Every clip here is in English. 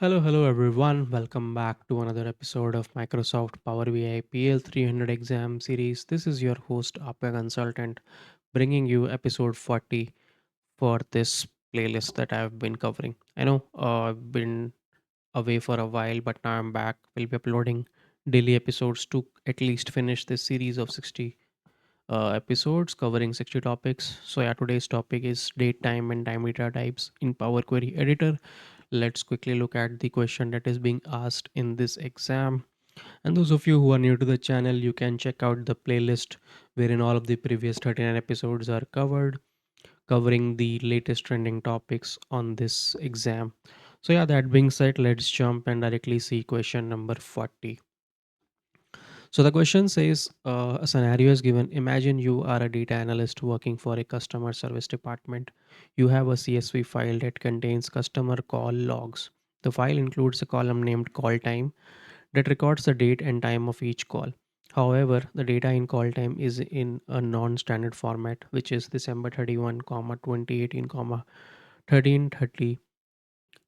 Hello everyone. Welcome back to another episode of Microsoft Power BI PL 300 exam series. This is your host, Apya Consultant, bringing you episode 40 for this playlist that I've been covering. I know I've been away for a while, but now I'm back. We'll be uploading daily episodes to at least finish this series of 60 episodes covering 60 topics. So, yeah, today's topic is date time and time data types in Power Query Editor. Let's quickly look at the question that is being asked in this exam. And those of you who are new to the channel, you can check out the playlist wherein all of the previous 39 episodes are covered, covering the latest trending topics on this exam. So, yeah, that being said, let's jump and directly see question number 40. So the question says a scenario is given. Imagine you are a data analyst working for a customer service department. You have a CSV file that contains customer call logs. The file includes a column named call time that records the date and time of each call. However, the data in call time is in a non-standard format, which is December 31, 2018, 13:30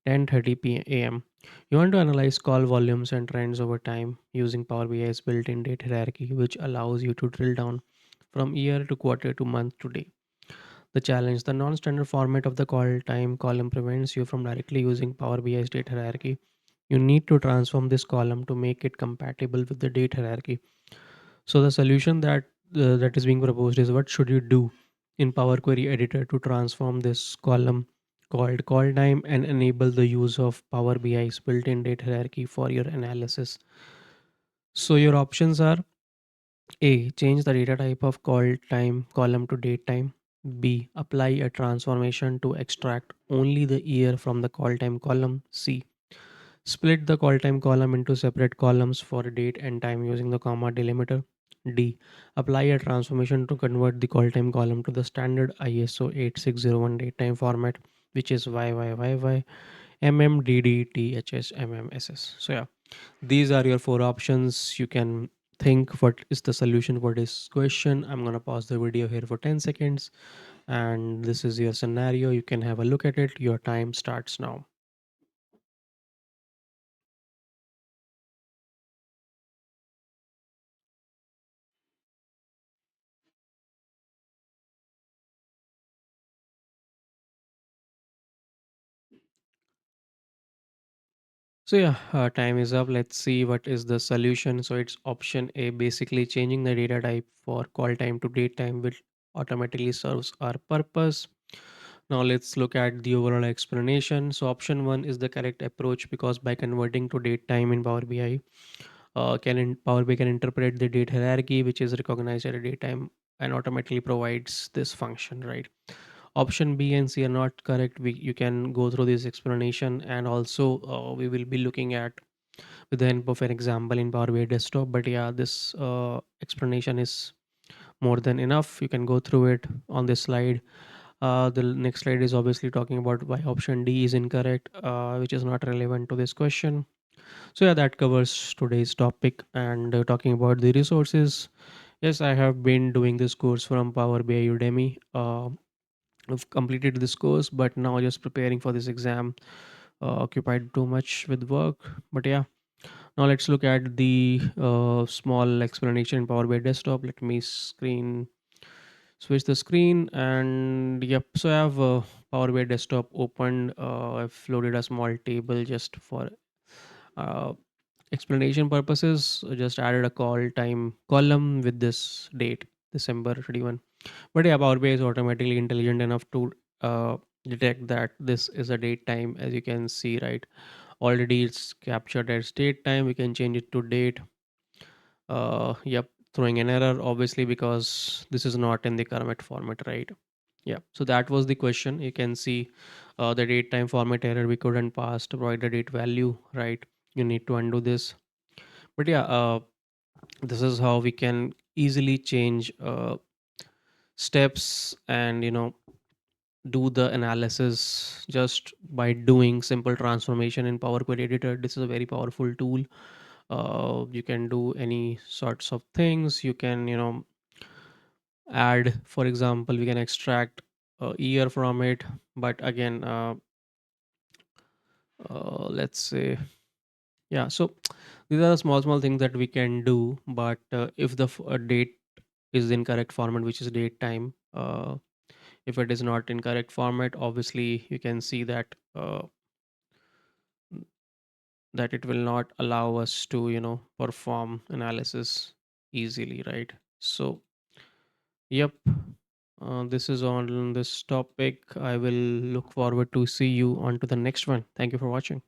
10:30 p.m. You want to analyze call volumes and trends over time using Power BI's built-in date hierarchy, which allows you to drill down from year to quarter to month to day. The challenge: the non-standard format of the call time column prevents you from directly using Power BI's date hierarchy. You need to transform this column to make it compatible with the date hierarchy. So the solution that is being proposed is, what should you do in Power Query Editor to transform this column called call time and enable the use of Power BI's built-in data hierarchy for your analysis. So your options are: A. Change the data type of call time column to date time. B. Apply a transformation to extract only the year from the call time column. C. Split the call time column into separate columns for date and time using the comma delimiter. D. Apply a transformation to convert the call time column to the standard ISO 8601 date time format, which is YYYY MMDDTHS. So yeah, these are your four options. You can think what is the solution for this question. I'm gonna pause the video here for 10 seconds, and this is your scenario. You can have a look at it. Your time starts now. So yeah, time is up. Let's see what is the solution. So it's option A, basically changing the data type for call time to date time, which automatically serves our purpose. Now let's look at the overall explanation. So option one is the correct approach, because by converting to date time in Power BI, Power BI can interpret the date hierarchy, which is recognized at a date time, and automatically provides this function, right? Option B and C are not correct. You can go through this explanation, and also we will be looking at with the help of an example in Power BI desktop. But yeah, this explanation is more than enough. You can go through it on this slide. The next slide is obviously talking about why option D is incorrect, which is not relevant to this question. So yeah, that covers today's topic. And talking about the resources, yes, I have been doing this course from Power BI Udemy. I've completed this course, but now just preparing for this exam. Occupied too much with work, but yeah. Now let's look at the small explanation in Power BI Desktop. Let me switch the screen, and yep. So I have Power BI Desktop opened. I've loaded a small table just for uh, explanation purposes. Just added a call time column with this date, December 31. But yeah, Power BI is automatically intelligent enough to detect that this is a date time. As you can see, right, already it's captured as date time. We can change it to date. Yep, throwing an error obviously, because this is not in the current format, right? Yeah, so that was the question. You can see the date time format error, we couldn't pass to provide the date value, right? You need to undo this. But yeah, this is how we can easily change steps, and do the analysis just by doing simple transformation in Power Query Editor. This is a very powerful tool. You can do any sorts of things. You can add, for example, we can extract a year from it. But again, let's say, yeah. So these are the small things that we can do. But if the date is the incorrect format, which is date time, if it is not in correct format, obviously you can see that that it will not allow us to perform analysis easily, right? So yep, this is on this topic. I will look forward to see you on to the next one. Thank you for watching.